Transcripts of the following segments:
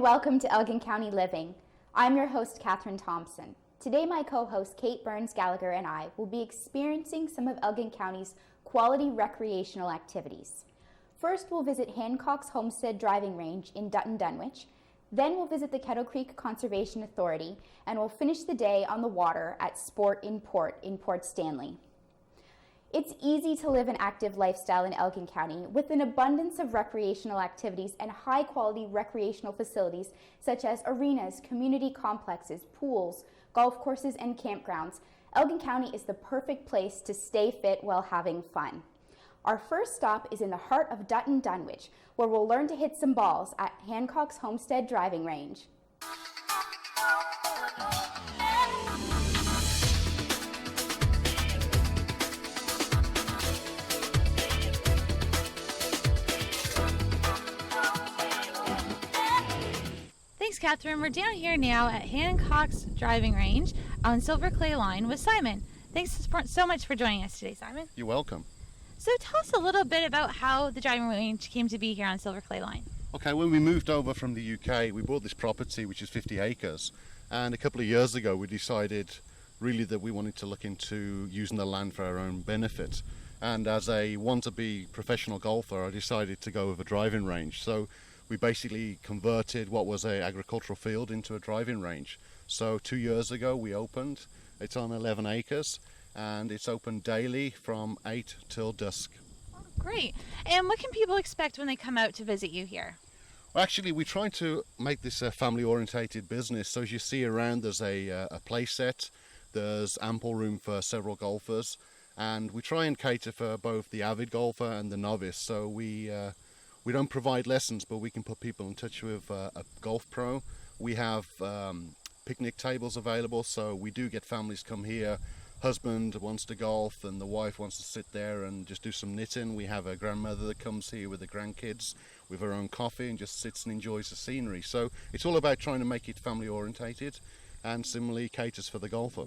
and welcome to Elgin County Living. I'm your host, Katherine Thompson. Today, my co-host, Kate Burns-Gallagher, and I will be experiencing some of Elgin County's quality recreational activities. First, we'll visit Hancox Homestead Driving Range in Dutton, Dunwich. Then we'll visit the Kettle Creek Conservation Authority, and we'll finish the day on the water at Sport in Port Stanley. It's easy to live an active lifestyle in Elgin County with an abundance of recreational activities and high-quality recreational facilities such as arenas, community complexes, pools, golf courses, and campgrounds. Elgin County is the perfect place to stay fit while having fun. Our first stop is in the heart of Dutton, Dunwich, where we'll learn to hit some balls at Hancox Homestead Driving Range. Thanks, Catherine. We're down here now at Hancox Driving Range on Silver Clay Line with Simon. Thanks so much for joining us today, Simon. You're welcome. So tell us a little bit about how the driving range came to be here on Silver Clay Line. Okay, when we moved over from the UK, we bought this property, which is 50 acres. And a couple of years ago, we decided really that we wanted to look into using the land for our own benefit. And as a want-to-be professional golfer, I decided to go with a driving range. So we basically converted what was an agricultural field into a driving range. So 2 years ago we opened. It's on 11 acres and it's open daily from 8 till dusk. Oh, great. And what can people expect when they come out to visit you here? Well, actually, we try to make this a family-orientated business. So as you see around, there's a play set, there's ample room for several golfers, and we try and cater for both the avid golfer and the novice. So we don't provide lessons, but we can put people in touch with a golf pro. We have picnic tables available, so we do get families come here. Husband wants to golf and the wife wants to sit there and just do some knitting. We have a grandmother that comes here with the grandkids with her own coffee and just sits and enjoys the scenery. So it's all about trying to make it family orientated and similarly caters for the golfer.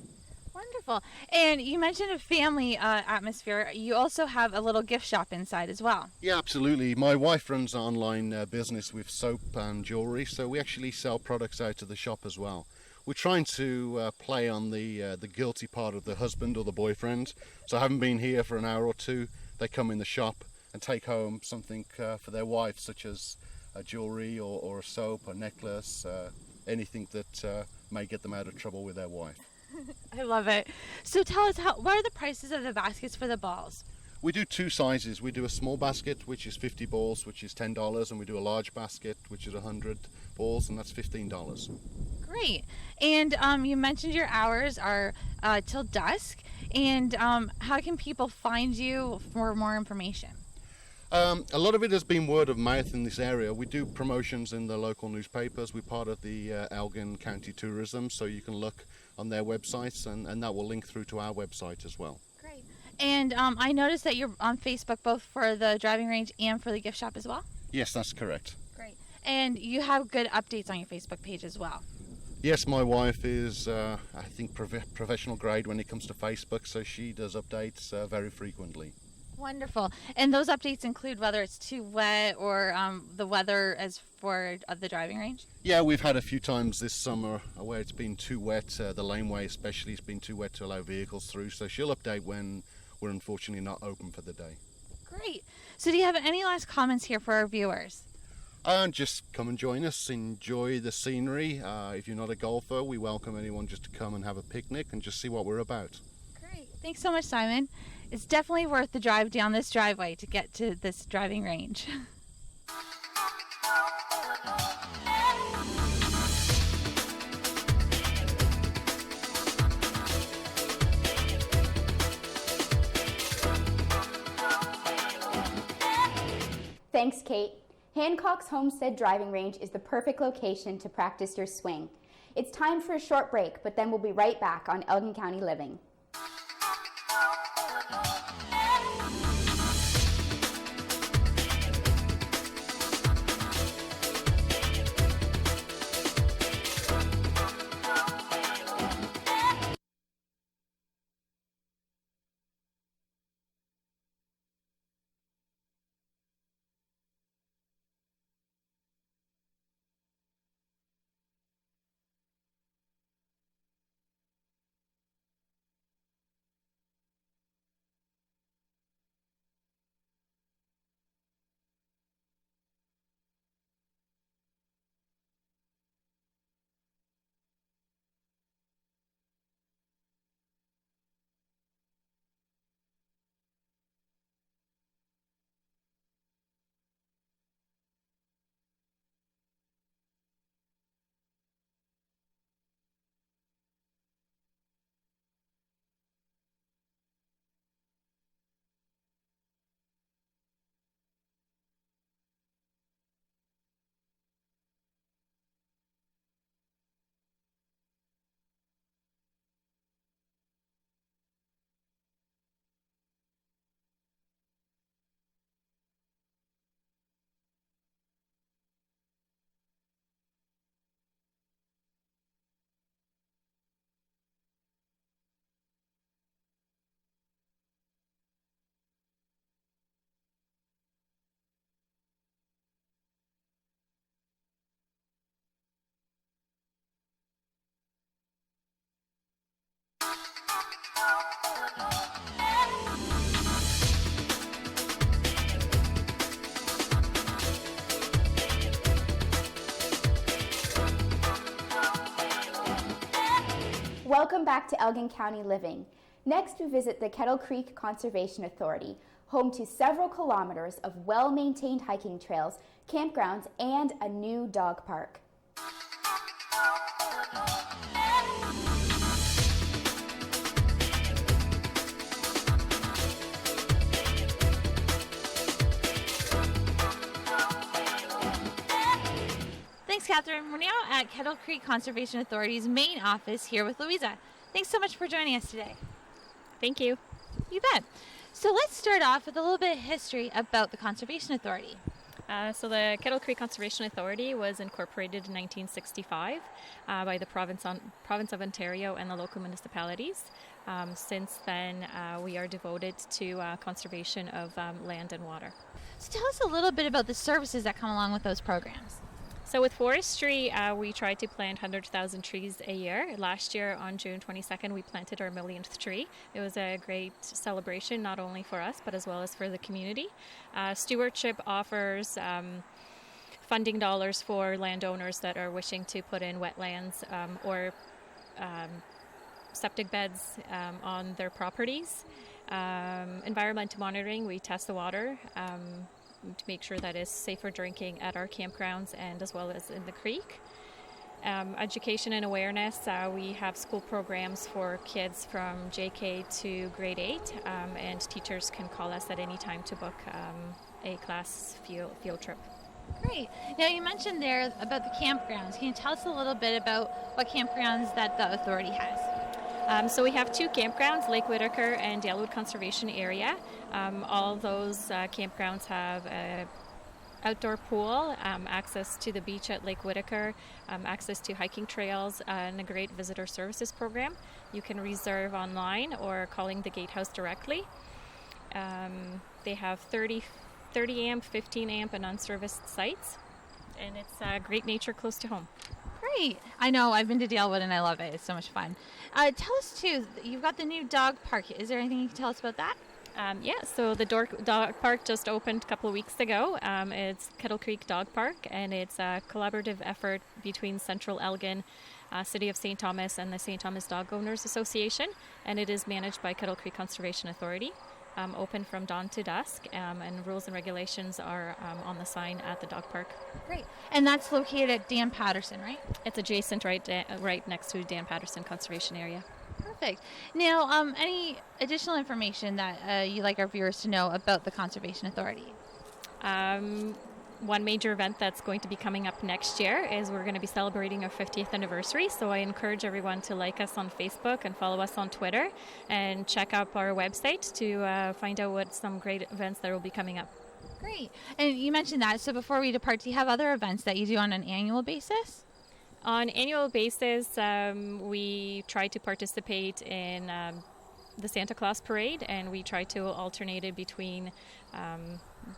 Wonderful. And you mentioned a family atmosphere. You also have a little gift shop inside as well. Yeah, absolutely. My wife runs an online business with soap and jewelry, so we actually sell products out of the shop as well. We're trying to play on the guilty part of the husband or the boyfriend. So I haven't been here for an hour or two. They come in the shop and take home something for their wife, such as a jewelry or a soap, a necklace, anything that may get them out of trouble with their wife. I love it. So tell us, what are the prices of the baskets for the balls? We do two sizes. We do a small basket, which is 50 balls, which is $10, and we do a large basket, which is 100 balls, and that's $15. Great. And you mentioned your hours are till dusk. And how can people find you for more information? A lot of it has been word of mouth in this area. We do promotions in the local newspapers. We're part of the Elgin County Tourism, so you can look on their websites and that will link through to our website as well. Great. And I noticed that you're on Facebook both for the driving range and for the gift shop as well? Yes, that's correct. Great. And you have good updates on your Facebook page as well? Yes, my wife is, I think, professional grade when it comes to Facebook, so she does updates very frequently. Wonderful. And those updates include whether it's too wet or the weather as for the driving range? Yeah, we've had a few times this summer where it's been too wet. The laneway especially has been too wet to allow vehicles through, so she'll update when we're unfortunately not open for the day. Great. So do you have any last comments here for our viewers? Just come and join us, enjoy the scenery. If you're not a golfer, we welcome anyone just to come and have a picnic and just see what we're about. Great. Thanks so much, Simon. It's definitely worth the drive down this driveway to get to this driving range. Thanks, Kate. Hancox Homestead Driving Range is the perfect location to practice your swing. It's time for a short break, but then we'll be right back on Elgin County Living. Welcome back to Elgin County Living. Next, we visit the Kettle Creek Conservation Authority, home to several kilometers of well-maintained hiking trails, campgrounds, and a new dog park. Thanks, Catherine. We're now at Kettle Creek Conservation Authority's main office here with Louisa. Thanks so much for joining us today. Thank you. You bet. So let's start off with a little bit of history about the Conservation Authority. So the Kettle Creek Conservation Authority was incorporated in 1965 by the province of Ontario and the local municipalities. Since then, we are devoted to conservation of land and water. So tell us a little bit about the services that come along with those programs. So with forestry, we try to plant 100,000 trees a year. Last year on June 22nd, we planted our millionth tree. It was a great celebration, not only for us, but as well as for the community. Stewardship offers funding dollars for landowners that are wishing to put in wetlands or septic beds on their properties. Environmental monitoring, we test the water to make sure that it's safe for drinking at our campgrounds and as well as in the creek. Education and awareness, we have school programs for kids from JK to grade 8, and teachers can call us at any time to book a class field trip. Great. Now you mentioned there about the campgrounds. Can you tell us a little bit about what campgrounds that the authority has? So we have 2 campgrounds, Lake Whitaker and Dalewood Conservation Area. All those campgrounds have an outdoor pool, access to the beach at Lake Whitaker, access to hiking trails, and a great visitor services program. You can reserve online or calling the gatehouse directly. They have 30 amp, 15 amp, and unserviced sites, and it's great nature close to home. Great. I know. I've been to Dalewood and I love it. It's so much fun. Tell us too, you've got the new dog park. Is there anything you can tell us about that? So the dog park just opened a couple of weeks ago. It's Kettle Creek Dog Park, and it's a collaborative effort between Central Elgin, City of St. Thomas, and the St. Thomas Dog Owners Association, and it is managed by Kettle Creek Conservation Authority. Open from dawn to dusk, and rules and regulations are on the sign at the dog park. Great. And that's located at Dan Patterson, right? It's adjacent right next to Dan Patterson Conservation Area. Perfect. Now, any additional information that you'd like our viewers to know about the Conservation Authority? One major event that's going to be coming up next year is we're going to be celebrating our 50th anniversary. So I encourage everyone to like us on Facebook and follow us on Twitter and check out our website to find out what some great events that will be coming up. Great. And you mentioned that. So before we depart, do you have other events that you do on an annual basis? On an annual basis, we try to participate in the Santa Claus Parade, and we try to alternate it between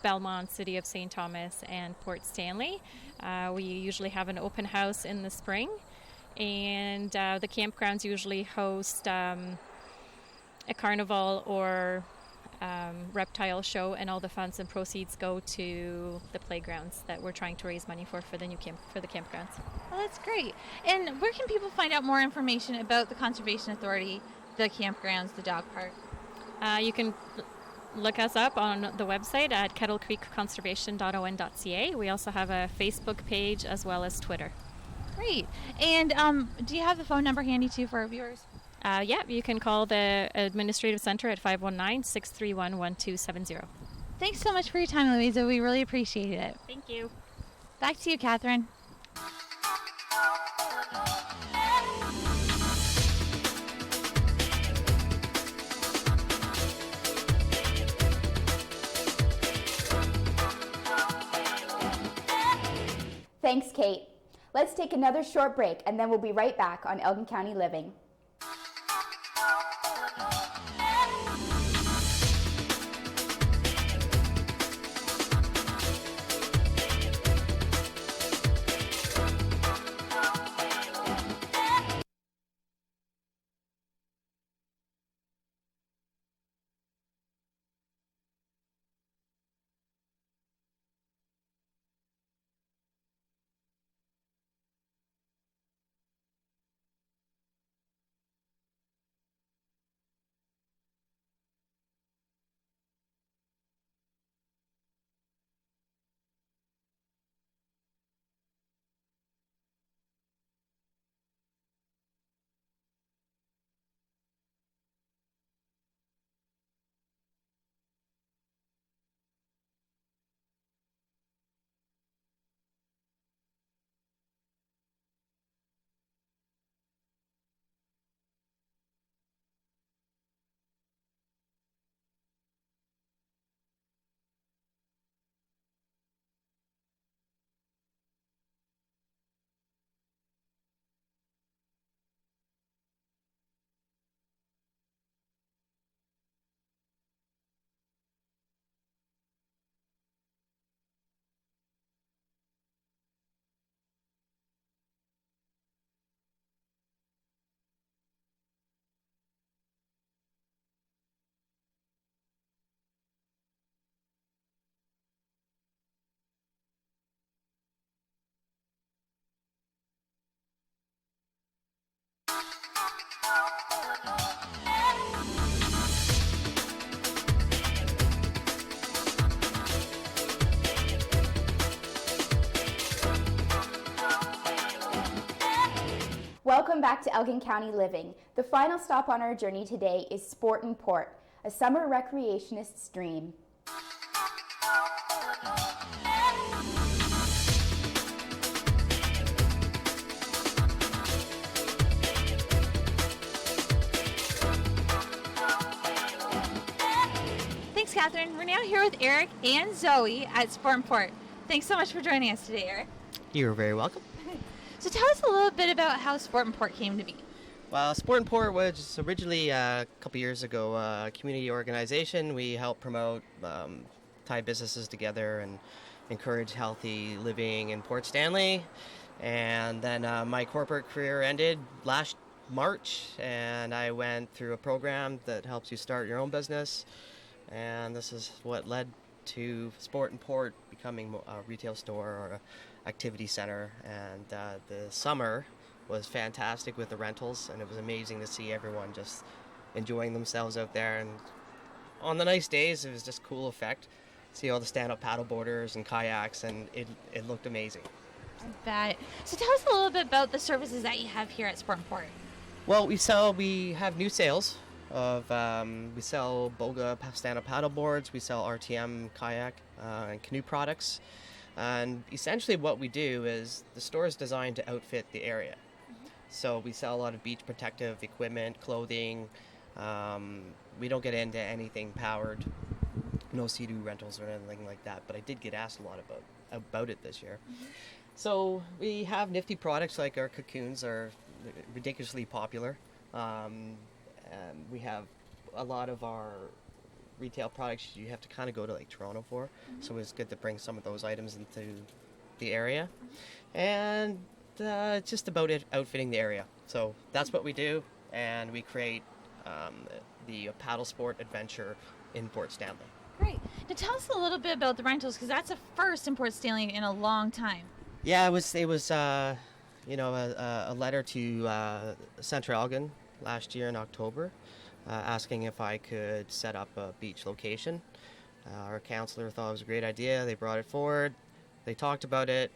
Belmont, City of St. Thomas, and Port Stanley. We usually have an open house in the spring, and the campgrounds usually host a carnival or reptile show, and all the funds and proceeds go to the playgrounds that we're trying to raise money for the campgrounds. Well, that's great. And where can people find out more information about the Conservation Authority, the campgrounds, the dog park? You can look us up on the website at kettlecreekconservation.on.ca. We also have a Facebook page as well as Twitter. Great. And do you have the phone number handy too for our viewers? You can call the Administrative Center at 519-631-1270. Thanks so much for your time, Louisa. We really appreciate it. Thank you. Back to you, Catherine. Thanks, Kate. Let's take another short break and then we'll be right back on Elgin County Living. Welcome back to Elgin County Living. The final stop on our journey today is Sport and Port, a summer recreationist's dream. Thanks, Catherine. We're now here with Eric and Zoe at Sport and Port. Thanks so much for joining us today, Eric. You're very welcome. So tell us a little bit about how Sport and Port came to be. Well, Sport and Port was originally a couple years ago a community organization. We help promote, tie businesses together and encourage healthy living in Port Stanley. And then my corporate career ended last March, and I went through a program that helps you start your own business. And this is what led to Sport and Port becoming a retail store or a activity center. And the summer was fantastic with the rentals, and it was amazing to see everyone just enjoying themselves out there. And on the nice days, it was just cool effect. See all the stand-up paddleboarders and kayaks, and it looked amazing. I bet. So tell us a little bit about the services that you have here at Sport and Port. Well, we have new sales of, we sell Boga stand-up paddleboards, we sell RTM kayak and canoe products. And essentially what we do is the store is designed to outfit the area. So we sell a lot of beach protective equipment, clothing. We don't get into anything powered, no Sea-Doo rentals or anything like that. But I did get asked a lot about it this year. So we have nifty products like our cocoons are ridiculously popular. And we have a lot of our retail products you have to kind of go to like Toronto for. So it's good to bring some of those items into the area. And it's just about outfitting the area. So that's what we do, and we create the paddle sport adventure in Port Stanley. Great. Now tell us a little bit about the rentals, because that's a first in Port Stanley in a long time. Yeah, it was a letter to Central Elgin last year in October, asking if I could set up a beach location. Our counselor thought it was a great idea. They brought it forward. They talked about it.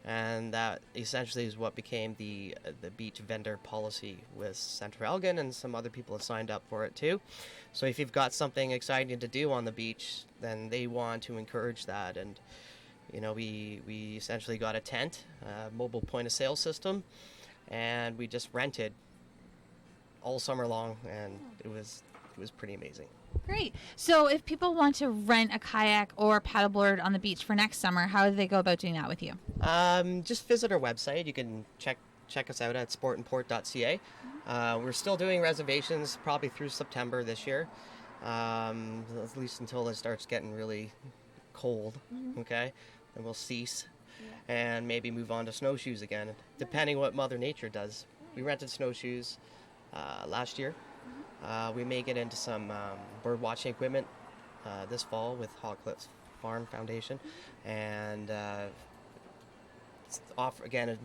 And that essentially is what became the beach vendor policy with Central Elgin, and some other people have signed up for it too. So if you've got something exciting to do on the beach, then they want to encourage that. And we essentially got a tent, a mobile point of sale system, and we just rented all summer long, and it was pretty amazing. Great. So if people want to rent a kayak or paddleboard on the beach for next summer, how do they go about doing that with you? Just visit our website. You can check us out at sportandport.ca. We're still doing reservations probably through September this year, at least until it starts getting really cold. Okay, then we'll cease and maybe move on to snowshoes again, depending what Mother Nature does. We rented snowshoes last year. We may get into some bird watching equipment this fall with Hog Cliffs Farm Foundation, and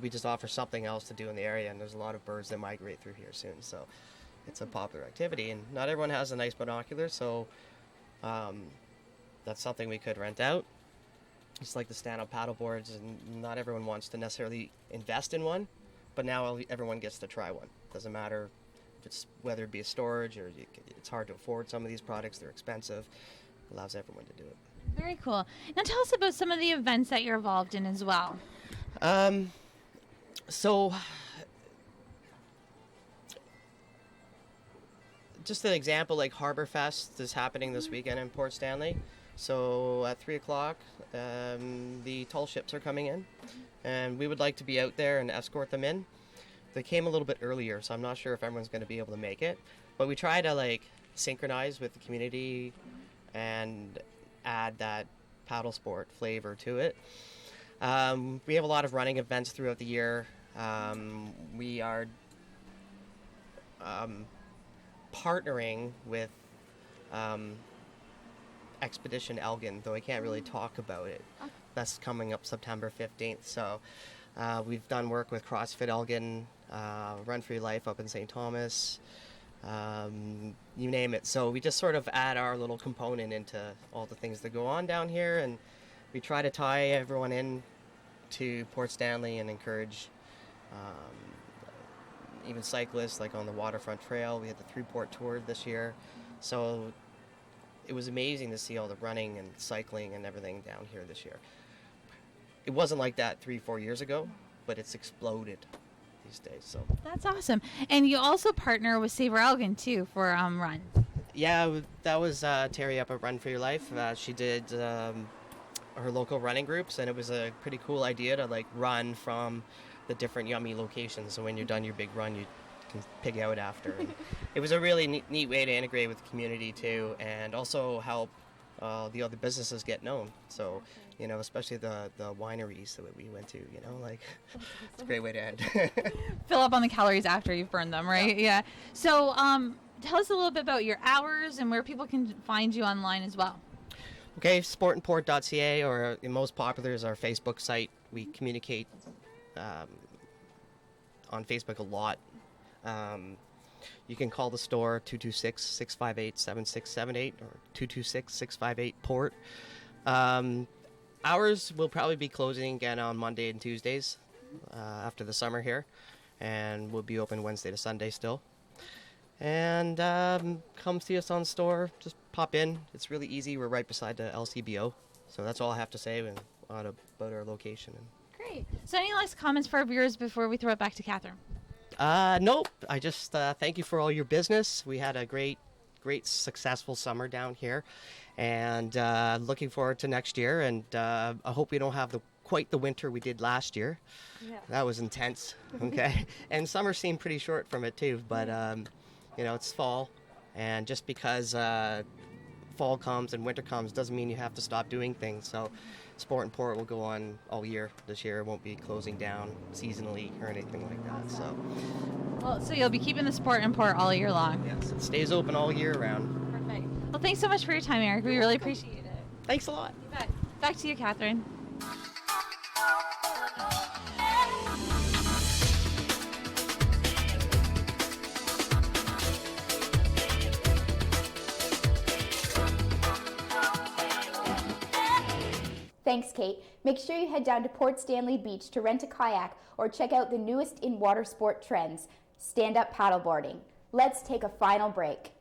we just offer something else to do in the area, and there's a lot of birds that migrate through here soon, so it's a popular activity, and not everyone has a nice binocular, so that's something we could rent out. It's like the stand-up paddleboards, and not everyone wants to necessarily invest in one, but now everyone gets to try one. Doesn't matter if it's whether it be a storage or it's hard to afford some of these products, they're expensive. It allows everyone to do it. Very cool. Now tell us about some of the events that you're involved in as well. So just an example, like Harbor Fest is happening this weekend in Port Stanley. So at 3 o'clock, the tall ships are coming in, and we would like to be out there and escort them in. They came a little bit earlier, so I'm not sure if everyone's going to be able to make it. But we try to synchronize with the community and add that paddle sport flavor to it. We have a lot of running events throughout the year. We are partnering with Expedition Elgin, though I can't really talk about it. That's coming up September 15th. So We've done work with CrossFit Elgin, Run for Your Life up in St. Thomas, you name it. So we just sort of add our little component into all the things that go on down here, and we try to tie everyone in to Port Stanley and encourage even cyclists, like on the Waterfront Trail. We had the 3-port tour this year. So it was amazing to see all the running and cycling and everything down here this year. It wasn't like that 3-4 years ago, but it's exploded these days. So That's awesome. And you also partner with Save Our Elgin too for Run. yeah, that was Terry up at Run for Your Life. She did her local running groups, and it was a pretty cool idea to like run from the different yummy locations. So when you're done your big run, you can pig out after. And it was a really neat way to integrate with the community too, and also help the other businesses get known. So, you know, especially the wineries that we went to, you know, like it's a great way to end. Fill up on the calories after you've burned them, right? Yeah. So tell us a little bit about your hours and where people can find you online as well. Okay, sportandport.ca, or most popular is our Facebook site. We communicate on Facebook a lot. You can call the store 226-658-7678 or 226-658-PORT. Hours will probably be closing again on Monday and Tuesdays after the summer here, and we'll be open Wednesday to Sunday still. And come see us on store. Just pop in. It's really easy. We're right beside the LCBO. So that's all I have to say about our location. Great. So any last comments for our viewers before we throw it back to Catherine? Nope. I just thank you for all your business. We had a great, successful summer down here, and looking forward to next year. And I hope we don't have quite the winter we did last year. Yeah. That was intense. Okay. And summer seemed pretty short from it too. But you know, it's fall, and just because fall comes and winter comes doesn't mean you have to stop doing things. So Sport and Port will go on all year this year. It won't be closing down seasonally or anything like that. So you'll be keeping the Sport and Port all year long. Yes, it stays open all year round. Perfect. Well, thanks so much for your time, Eric. We really appreciate it. Thanks a lot. You bet. Back to you, Catherine. Thanks, Kate. Make sure you head down to Port Stanley Beach to rent a kayak or check out the newest in water sport trends, stand-up paddleboarding. Let's take a final break.